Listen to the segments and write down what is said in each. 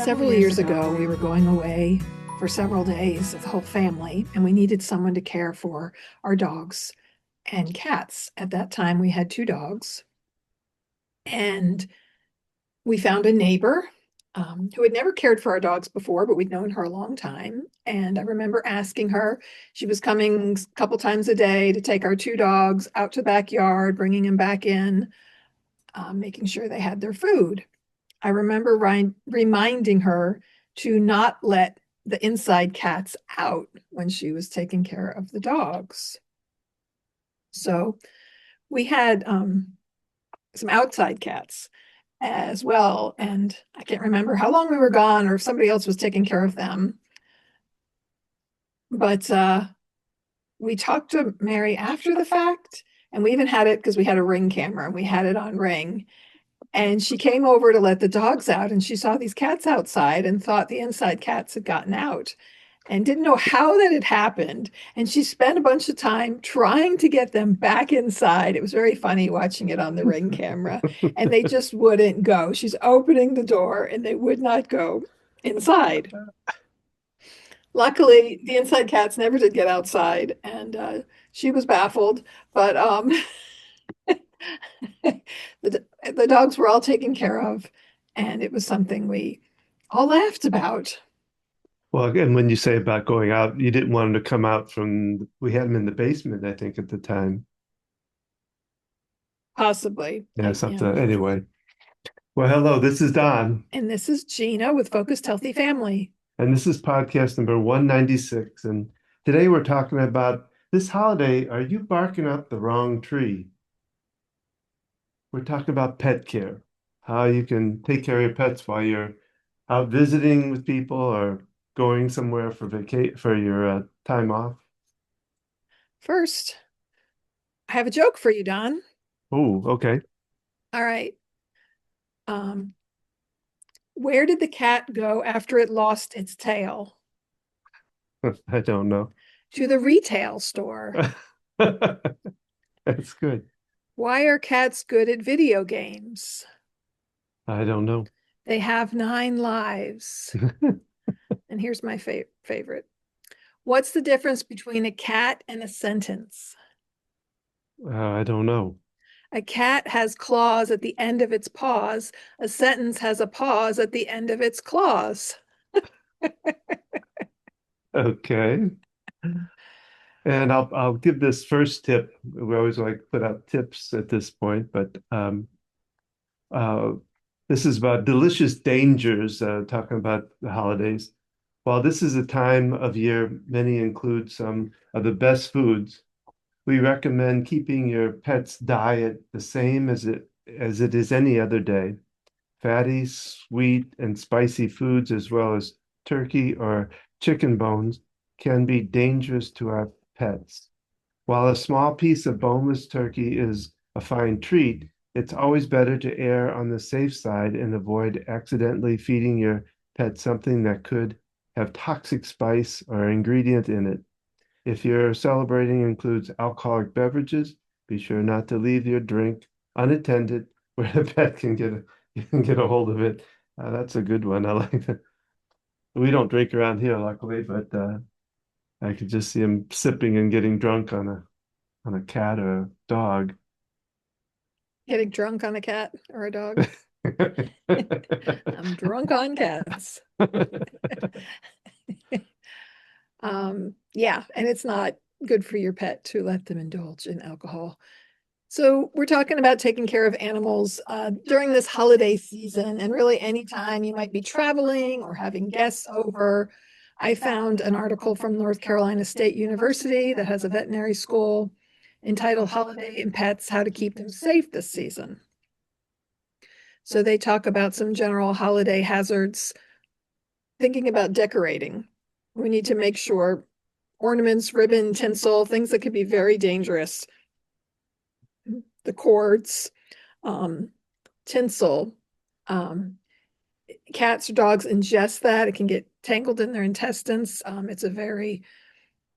Several years ago, we were going away for several days as a whole family, and we needed someone to care for our dogs and cats. At that time, we had two dogs, and we found a neighbor who had never cared for our dogs before, but we'd known her a long time. And I remember asking her, she was coming a couple times a day to take our two dogs out to the backyard, bringing them back in, making sure they had their food. I remember reminding her to not let the inside cats out when she was taking care of the dogs. So we had some outside cats as well. And I can't remember how long we were gone or if somebody else was taking care of them. But we talked to Mary after the fact, and we even had it because we had a Ring camera and we had it on Ring. And she came over to let the dogs out, and she saw these cats outside and thought the inside cats had gotten out and didn't know how that had happened. And she spent a bunch of time trying to get them back inside. It was very funny watching it on the Ring camera, and they just wouldn't go. She's opening the door, and they would not go inside. Luckily, the inside cats never did get outside, and she was baffled. But the dogs were all taken care of, and it was something we all laughed about. Well, again, when you say about going out, you didn't want them to come out from, we had them in the basement, I think, at the time. Possibly. Yeah, Yeah. something. Anyway. Well, hello, this is Don, And this is Gina with Focused Healthy Family. and this is podcast number 196. And today we're talking about this holiday. Are you barking up the wrong tree? We're talking about pet care, how you can take care of your pets while you're out visiting with people or going somewhere for your time off. First, I have a joke for you, Don. Oh, okay. All right. Um, where did the cat go after it lost its tail? I don't know. To the retail store. That's good. Why are cats good at video games? I don't know. They have 9 lives. And here's my favorite. What's the difference between a cat and a sentence? I don't know. A cat has claws at the end of its paws. A sentence has a pause at the end of its claws. Okay. And I'll give this first tip. We always like to put out tips at this point, but uh, this is about delicious dangers, talking about the holidays. While this is a time of year many include some of the best foods, we recommend keeping your pet's diet the same as it is any other day. Fatty, sweet, and spicy foods, as well as turkey or chicken bones, can be dangerous to our pets. While a small piece of boneless turkey is a fine treat, it's always better to err on the safe side and avoid accidentally feeding your pet something that could have toxic spice or ingredient in it. If your celebrating includes alcoholic beverages, be sure not to leave your drink unattended where the pet can get a hold of it. That's a good one. I like that. We don't drink around here, luckily, but I could just see him sipping and getting drunk on a cat or a dog. Getting drunk on a cat or a dog. I'm drunk on cats. Yeah, and it's not good for your pet to let them indulge in alcohol. So we're talking about taking care of animals during this holiday season, and really anytime you might be traveling or having guests over. I found an article from North Carolina State University that has a veterinary school entitled Holiday and Pets, How to Keep Them Safe This Season. So they talk about some general holiday hazards. Thinking about decorating, we need to make sure ornaments, ribbon, tinsel, things that could be very dangerous, the cords, tinsel, cats or dogs ingest that. It can get tangled in their intestines. It's a very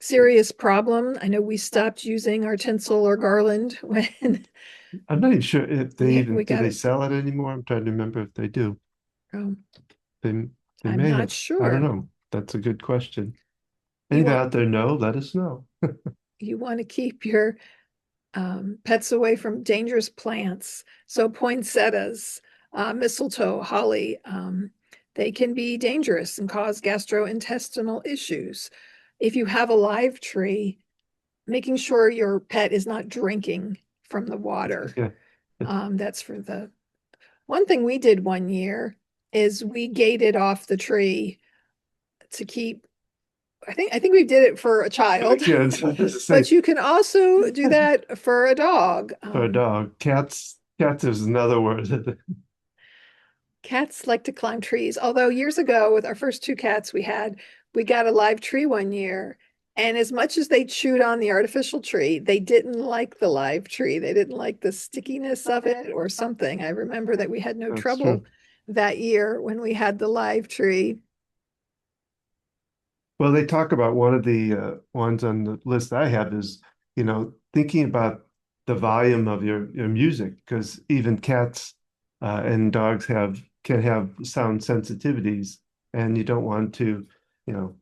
serious problem. I know we stopped using our tinsel or garland when I'm not even sure if they we do got they it. sell it anymore. I'm trying to remember if they do. Um, They They I'm may not have. I don't sure. know. That's a good question. You Anybody want out there know? Let us know. you want to keep your pets away from dangerous plants. So poinsettias, mistletoe, holly, they can be dangerous and cause gastrointestinal issues. If you have a live tree, making sure your pet is not drinking from the water. Yeah. That's for the one thing we did one year is we gated off the tree to keep. I think we did it for a child, Yeah, it's hard to say but you can also do that for a dog. for a dog. Cats is another word. Cats like to climb trees. Although years ago, with our first two cats we got a live tree one year. And as much as they chewed on the artificial tree, they didn't like the live tree. They didn't like the stickiness of it or something. I remember that we had no That's true. trouble that year when we had the live tree. Well, they talk about one of the ones on the list I have is, thinking about the volume of your music, because even cats and dogs can have sound sensitivities, and you don't want to, you know,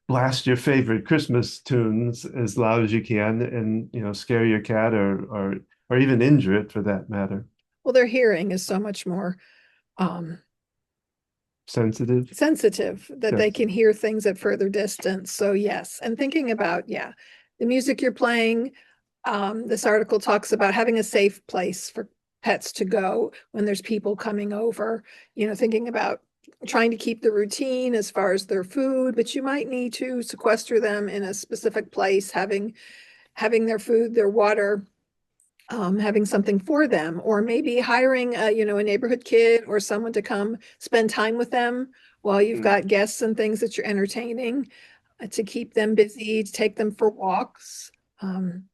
blast your favorite Christmas tunes as loud as you can, and scare your cat or even injure it for that matter. Well, their hearing is so much more um, Sensitive. sensitive that they Yes. can hear things at further distance. So yes, and thinking about, yeah, the music you're playing. This article talks about having a safe place for pets to go when there's people coming over, thinking about trying to keep the routine as far as their food, but you might need to sequester them in a specific place, having their food, their water, having something for them, or maybe hiring a neighborhood kid or someone to come spend time with them while you've Mm. got guests and things that you're entertaining, to keep them busy, to take them for walks. Um,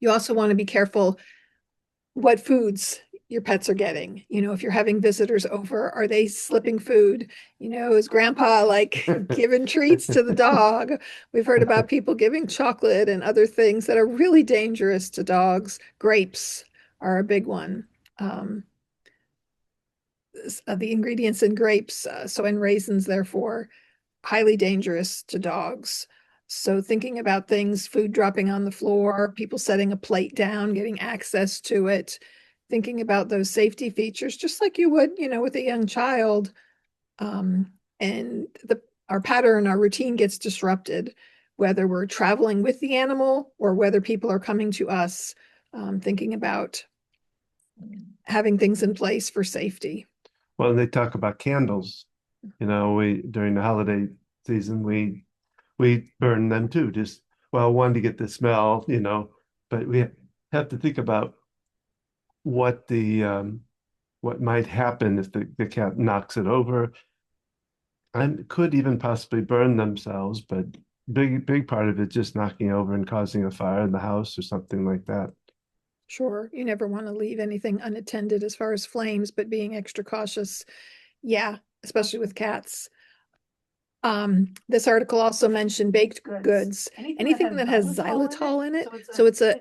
you also want to be careful what foods your pets are getting. If you're having visitors over, are they slipping food? Is grandpa like giving treats to the dog? We've heard about people giving chocolate and other things that are really dangerous to dogs. Grapes are a big one. Um, the ingredients in grapes, so in raisins, therefore, highly dangerous to dogs. So thinking about things, food dropping on the floor, people setting a plate down, getting access to it, thinking about those safety features, just like you would, with a young child. And our pattern, our routine gets disrupted, whether we're traveling with the animal or whether people are coming to us, thinking about having things in place for safety. Well, they talk about candles. We during the holiday season we burn them too. Just well, one to get the smell, but we have to think about what the what might happen if the cat knocks it over and could even possibly burn themselves. But big part of it just knocking over and causing a fire in the house or something like that. Sure, you never want to leave anything unattended as far as flames, but being extra cautious. Yeah, especially with cats. This article also mentioned baked goods, anything that has xylitol in it. So it says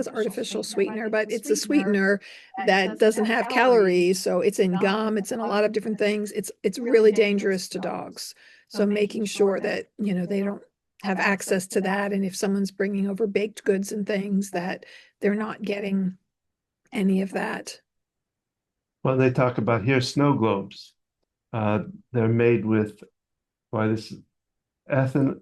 artificial sweetener, but it's a sweetener that doesn't have calories. So it's in gum, it's in a lot of different things. It's really dangerous to dogs. So making sure that, they don't have access to that. And if someone's bringing over baked goods and things, that they're not getting any of that. Well, they talk about here snow globes. They're made with why this ethylene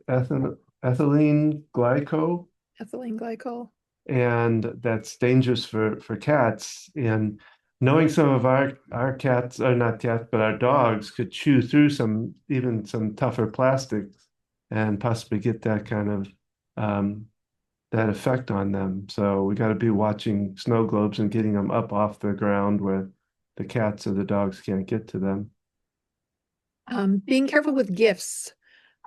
glycol, Ethylene glycol. and that's dangerous for cats. And knowing some of our cats, or not cats, but our dogs could chew through even some tougher plastics and possibly get that kind of that effect on them. So we got to be watching snow globes and getting them up off the ground where the cats or the dogs can't get to them. Being careful with gifts.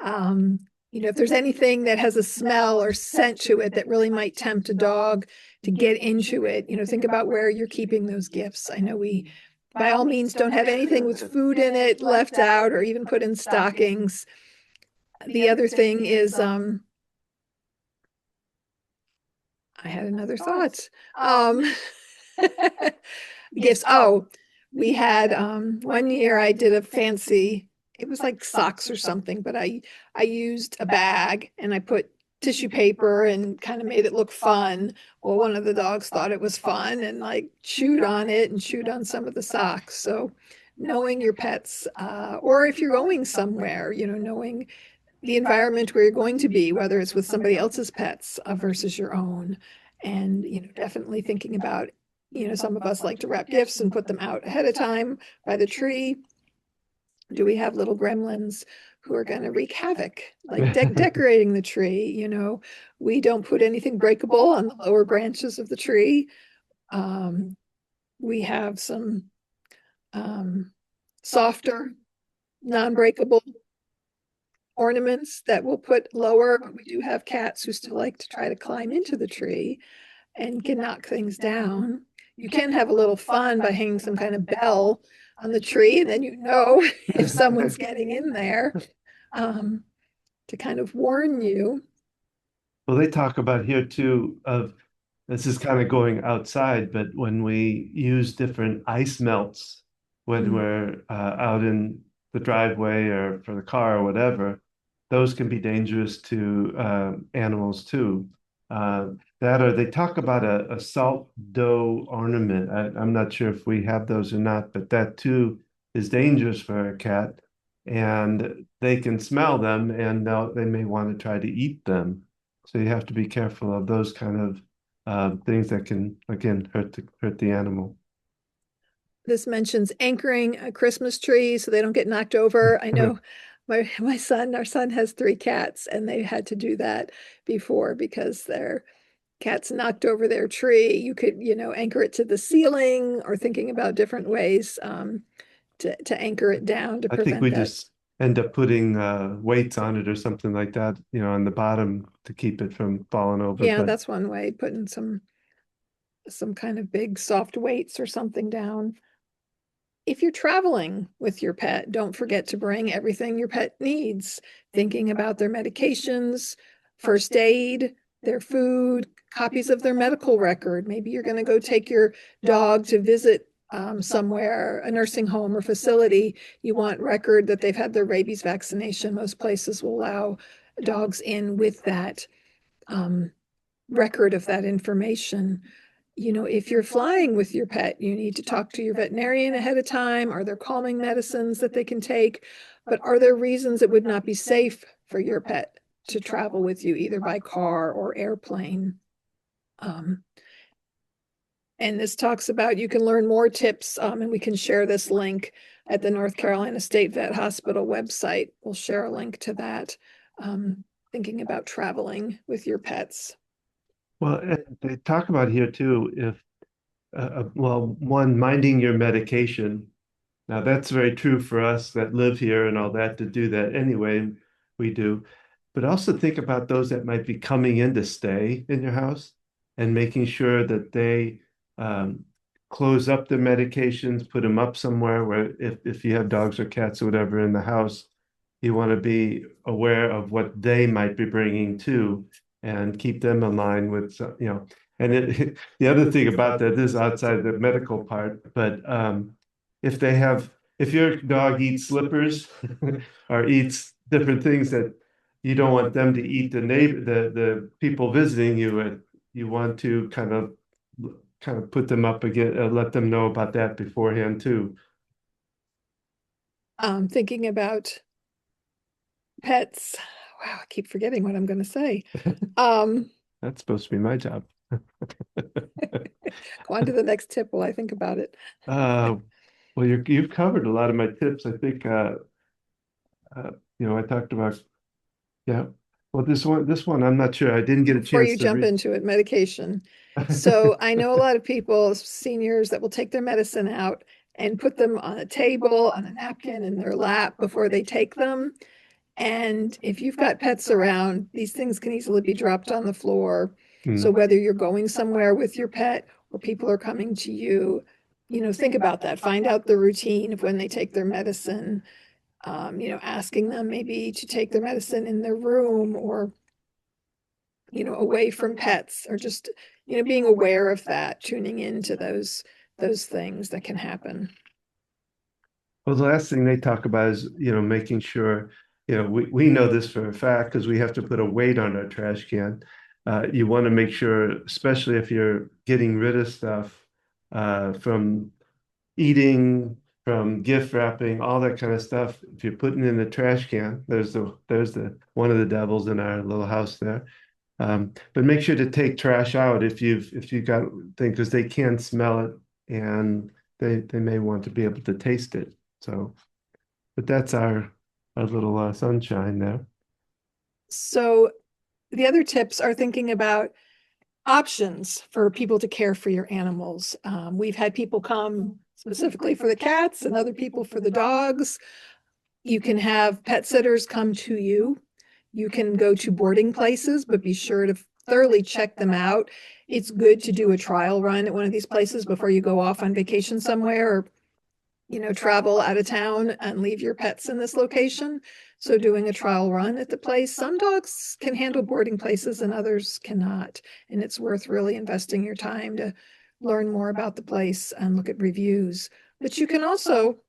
Um, if there's anything that has a smell or scent to it that really might tempt a dog to get into it, think about where you're keeping those gifts. I know we, by all means, don't have anything with food in it left out or even put in stockings. The other thing is, I had another thought. Um, gifts. Oh, We had one year I did a fancy, it was like socks or something, but I used a bag and I put tissue paper and kind of made it look fun. Well, one of the dogs thought it was fun and like chewed on it and chewed on some of the socks. So knowing your pets, or if you're going somewhere, knowing the environment where you're going to be, whether it's with somebody else's pets versus your own. And, definitely thinking about, some of us like to wrap gifts and put them out ahead of time by the tree. Do we have little gremlins who are going to wreak havoc, like decorating the tree? We don't put anything breakable on the lower branches of the tree. Um, we have some softer, non-breakable ornaments that we'll put lower, but we do have cats who still like to try to climb into the tree and can knock things down. You can have a little fun by hanging some kind of bell on the tree, and then if someone's getting in there, um, to kind of warn you. Well, they talk about here too of this is kind of going outside, but when we use different ice melts when Mm. we're out in the driveway or for the car or whatever, those can be dangerous to animals too. Uh, that or they talk about a salt dough ornament. I'm not sure if we have those or not, but that too is dangerous for a cat, and they can smell them and they may want to try to eat them. So you have to be careful of those kind of things that can again hurt the animal. This mentions anchoring a Christmas tree so they don't get knocked over. I know our son has three cats, and they had to do that before because their cats knocked over their tree. You could, anchor it to the ceiling, or thinking about different ways to anchor it down to I think prevent we that. just end up putting weights on it or something like that, on the bottom to keep it from falling over. Yeah, But that's one way, putting some kind of big soft weights or something down. If you're traveling with your pet, don't forget to bring everything your pet needs, thinking about their medications, first aid, their food, copies of their medical record. Maybe you're going to go take your dog to visit somewhere, a nursing home or facility. You want record that they've had their rabies vaccination. Most places will allow dogs in with that um, record of that information. If you're flying with your pet, you need to talk to your veterinarian ahead of time. Are there calming medicines that they can take? But are there reasons it would not be safe for your pet to travel with you, either by car or airplane? Um, and this talks about, you can learn more tips, and we can share this link at the North Carolina State Vet Hospital website. We'll share a link to that. Thinking about traveling with your pets. well, they talk about here too, if well, one, minding your medication. Now, that's very true for us that live here and all that to do that anyway. We do. But also think about those that might be coming in to stay in your house and making sure that they um, close up their medications, put them up somewhere where if you have dogs or cats or whatever in the house, you want to be aware of what they might be bringing too and keep them in line with, and the other thing about that is outside the medical part, but if your dog eats slippers or eats different things that you don't want them to eat the people visiting you, and you want to kind of put them up again, let them know about that beforehand too. Thinking about pets. Wow, I keep forgetting what I'm going to say. Um, That's supposed to be my job. Go on to the next tip while I think about it. Uh, well, you've covered a lot of my tips. I think uh, I talked about, yeah. Well, this one, I'm not sure. I didn't get a Before chance you to jump read. into it, medication. So I know a lot of people, seniors, that will take their medicine out and put them on a table, on a napkin in their lap before they take them. And if you've got pets around, these things can easily be dropped on the floor. So Hmm. whether you're going somewhere with your pet or people are coming to you, think about that. Find out the routine of when they take their medicine. Asking them maybe to take their medicine in their room, or away from pets, or just being aware of that, tuning into those things that can happen. Well, the last thing they talk about is, making sure, we know this for a fact because we have to put a weight on our trash can. You want to make sure, especially if you're getting rid of stuff from eating, from gift wrapping, all that kind of stuff. If you're putting in the trash can, there's the one of the devils in our little house there. But make sure to take trash out if you've got things because they can smell it and they may want to be able to taste it. So, but that's our little sunshine there. So the other tips are thinking about options for people to care for your animals. We've had people come specifically for the cats and other people for the dogs. You can have pet sitters come to you. You can go to boarding places, but be sure to thoroughly check them out. It's good to do a trial run at one of these places before you go off on vacation somewhere or travel out of town and leave your pets in this location. So doing a trial run at the place, some dogs can handle boarding places and others cannot. And it's worth really investing your time to learn more about the place and look at reviews. But you can also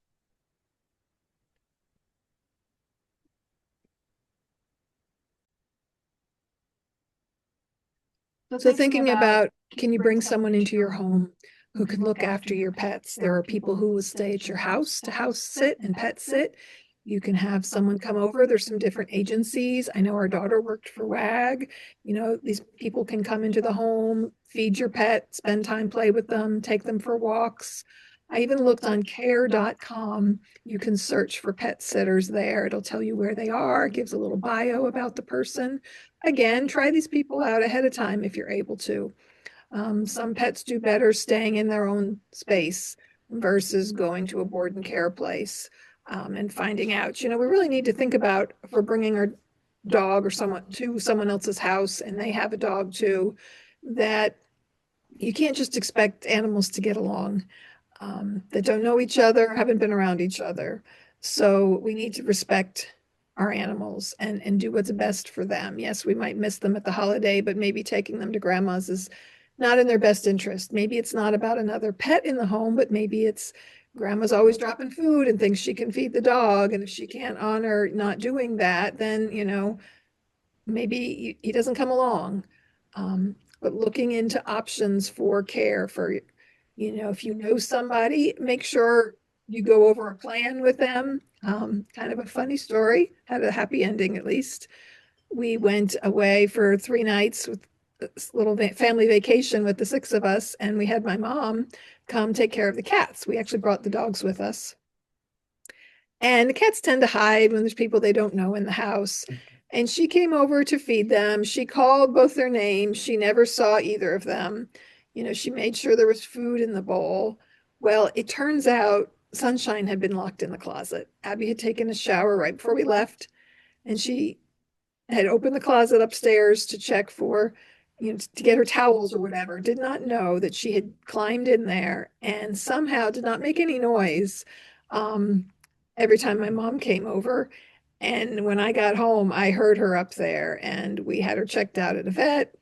So thinking about, can you bring someone into your home who can look after your pets? There are people who will stay at your house to house sit and pet sit. You can have someone come over. There's some different agencies. I know our daughter worked for WAG. These people can come into the home, feed your pet, spend time, play with them, take them for walks. I even looked on care.com. You can search for pet sitters there. It'll tell you where they are, gives a little bio about the person. Again, try these people out ahead of time if you're able to. Some pets do better staying in their own space versus going to a board and care place and finding out. We really need to think about if we're bringing our dog or someone to someone else's house and they have a dog too, that you can't just expect animals to get along that don't know each other, haven't been around each other. So we need to respect our animals and do what's best for them. Yes, we might miss them at the holiday, but maybe taking them to grandma's is not in their best interest. Maybe it's not about another pet in the home, but maybe it's grandma's always dropping food and thinks she can feed the dog. And if she can't honor not doing that, then, maybe he doesn't come along. But looking into options for care for, if you know somebody, make sure you go over a plan with them. Kind of a funny story, had a happy ending at least. We went away for 3 nights with this little family vacation with the six of us, and we had my mom come take care of the cats. We actually brought the dogs with us. And the cats tend to hide when there's people they don't know in the house. And she came over to feed them. She called both their names. She never saw either of them. She made sure there was food in the bowl. Well, it turns out Sunshine had been locked in the closet. Abby had taken a shower right before we left, and she had opened the closet upstairs to check for, to get her towels or whatever. Did not know that she had climbed in there and somehow did not make any noise. Um, every time my mom came over. And when I got home, I heard her up there and we had her checked out at a vet.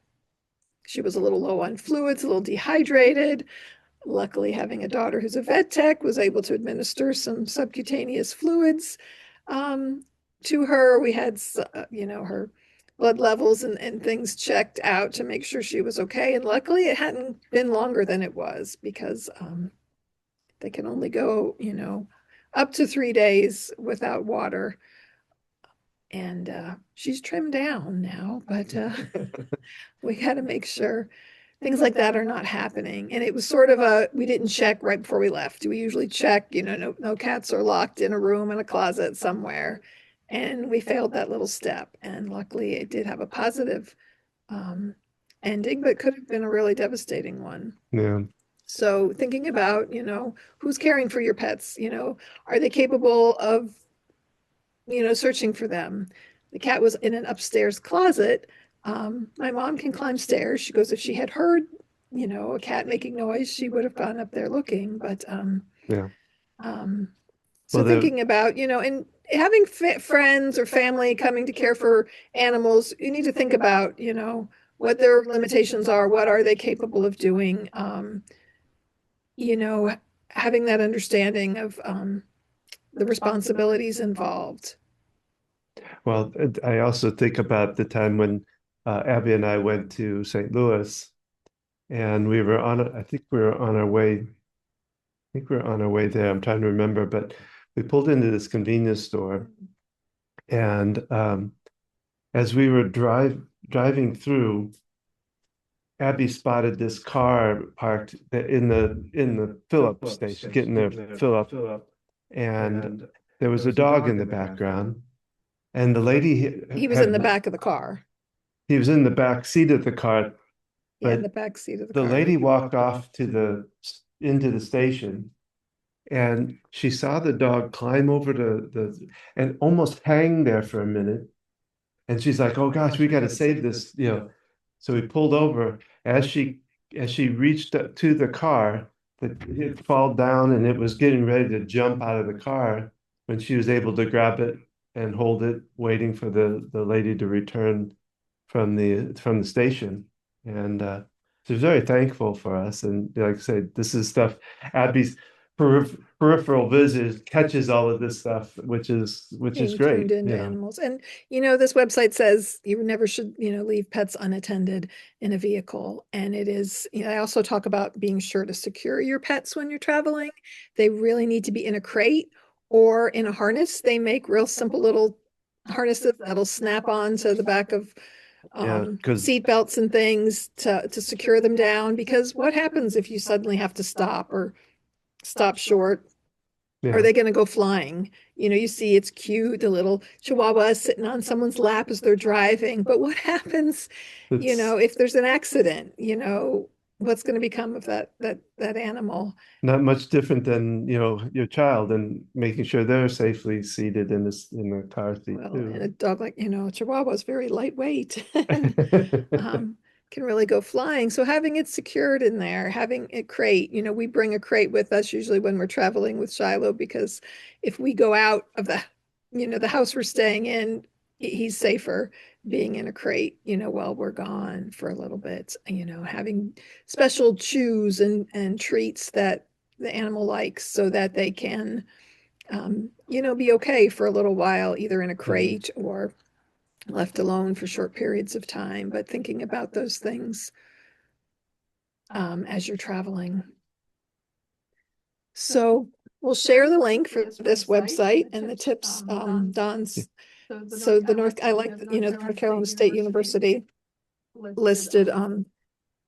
She was a little low on fluids, a little dehydrated. Luckily, having a daughter who's a vet tech was able to administer some subcutaneous fluids to her. We had, her blood levels and things checked out to make sure she was okay. And luckily, it hadn't been longer than it was because they can only go, up to 3 days without water. And she's trimmed down now, but we got to make sure things like that are not happening. And it was sort of we didn't check right before we left. We usually check, no cats are locked in a room in a closet somewhere. And we failed that little step. And luckily it did have a positive um, ending, but could have been a really devastating one. Yeah. So thinking about, who's caring for your pets, are they capable of, searching for them? The cat was in an upstairs closet. My mom can climb stairs. She goes, if she had heard, a cat making noise, she would have gone up there looking. But Yeah. um, Well, so thinking about, and having friends or family coming to care for animals, you need to think about, what their limitations are, what are they capable of doing, you know, having that understanding of the responsibilities involved. Well, I also think about the time when Abby and I went to St. Louis, and we were on, I think we were on our way, I think we were on our way there. I'm trying to remember, but we pulled into this convenience store, and as we were driving through, Abby spotted this car parked in the fill up station, getting their fill up, and there was a dog in the background, and the lady He was in the had back of the car. he was in the back seat of the car, Yeah, in the but back seat of the the car. lady walked off to the into the station, and she saw the dog climb over the and almost hang there for a minute. And she's like, "Oh gosh, we got to save this." So we pulled over. As she reached up to the car, it fall down and it was getting ready to jump out of the car when she was able to grab it and hold it, waiting for the lady to return from the station. And she was very thankful for us. And like I said, this is stuff Abby's peripheral vision catches all of this stuff, which is Being tuned great, into animals. And, this website says you never should, leave pets unattended in a vehicle. And it is, I also talk about being sure to secure your pets when you're traveling. They really need to be in a crate or in a harness. They make real simple little harnesses that'll snap on to the back of Yeah, because seat belts and things to secure them down. Because what happens if you suddenly have to stop or stop short? Are yeah, they going to go flying? You see it's cute, the little chihuahua sitting on someone's lap as they're driving. But what happens, it's if there's an accident, what's going to become of that animal? not much different than, your child and making sure they're safely seated in the car seat Well, and a too. dog like, a Chihuahua is very lightweight and um, can really go flying. So having it secured in there, having a crate, we bring a crate with us usually when we're traveling with Shiloh, because if we go out of the house we're staying in, he's safer being in a crate, while we're gone for a little bit, having special chews and treats that the animal likes so that they can be okay for a little while, either in a Yeah. crate or left alone for short periods of time. But thinking about those things as you're traveling. So we'll share the link for this website and the tips, Don's. So I like, the North Carolina State University listed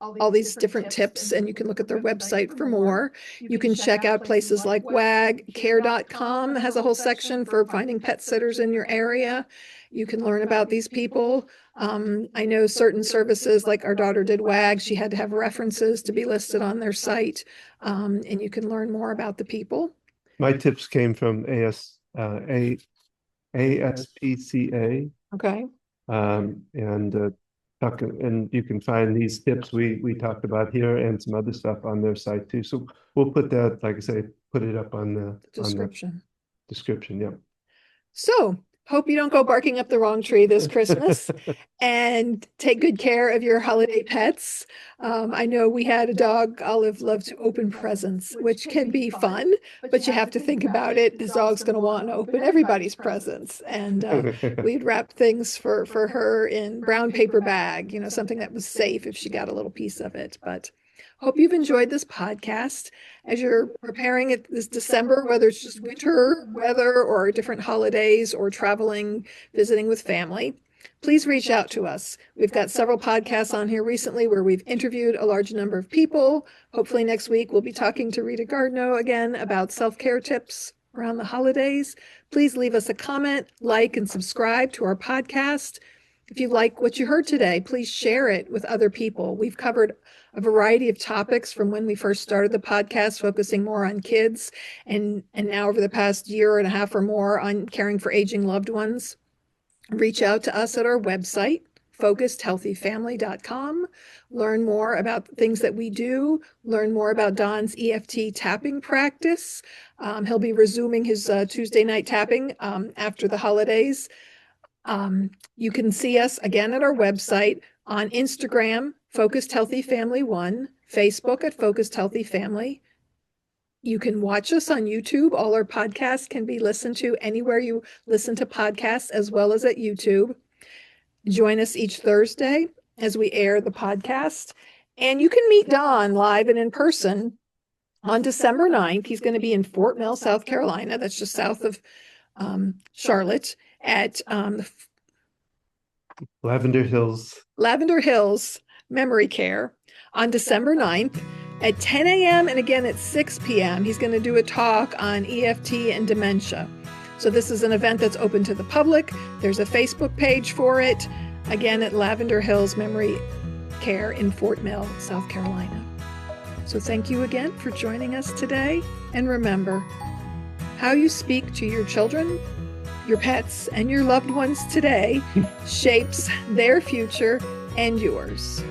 all these different tips, and you can look at their website for more. You can check out places like wagcare.com has a whole section for finding pet sitters in your area. You can learn about these people. I know certain services, like our daughter did WAG, she had to have references to be listed on their site, and you can learn more about the people. My tips came from ASPCA, Okay. and you can find these tips we talked about here and some other stuff on their site too. So we'll put that, like I say, put it up on the Description. description. Yeah. So, hope you don't go barking up the wrong tree this Christmas, and take good care of your holiday pets. I know we had a dog, Olive, loved to open presents, which can be fun, but you have to think about it. The dog's going to want to open everybody's presents. And we'd wrap things for her in brown paper bag, something that was safe if she got a little piece of it. But hope you've enjoyed this podcast as you're preparing it this December, whether it's just winter weather or different holidays or traveling, visiting with family. Please reach out to us. We've got several podcasts on here recently where we've interviewed a large number of people. Hopefully next week we'll be talking to Rita Gardno again about self-care tips around the holidays. Please leave us a comment, like, and subscribe to our podcast. If you like what you heard today, please share it with other people. We've covered a variety of topics from when we first started the podcast, focusing more on kids, and now over the past year and a half or more on caring for aging loved ones. Reach out to us at our website, focusedhealthyfamily.com. Learn more about things that we do. Learn more about Don's EFT tapping practice. He'll be resuming his Tuesday night tapping after the holidays. You can see us again at our website, on Instagram, Focused Healthy Family 1, Facebook at Focused Healthy Family, You can watch us on YouTube. All our podcasts can be listened to anywhere you listen to podcasts, as well as at YouTube. Join us each Thursday as we air the podcast. And you can meet Don live and in person on December 9th. He's going to be in Fort Mill, South Carolina. That's just south of Charlotte at Lavender Hills. Lavender Hills Memory Care on December 9th at 10 a.m. and again at 6 p.m. He's going to do a talk on EFT and dementia. So this is an event that's open to the public. There's a Facebook page for it, again at Lavender Hills Memory Care in Fort Mill, South Carolina. So thank you again for joining us today. And remember, how you speak to your children, your pets, and your loved ones today shapes their future and yours.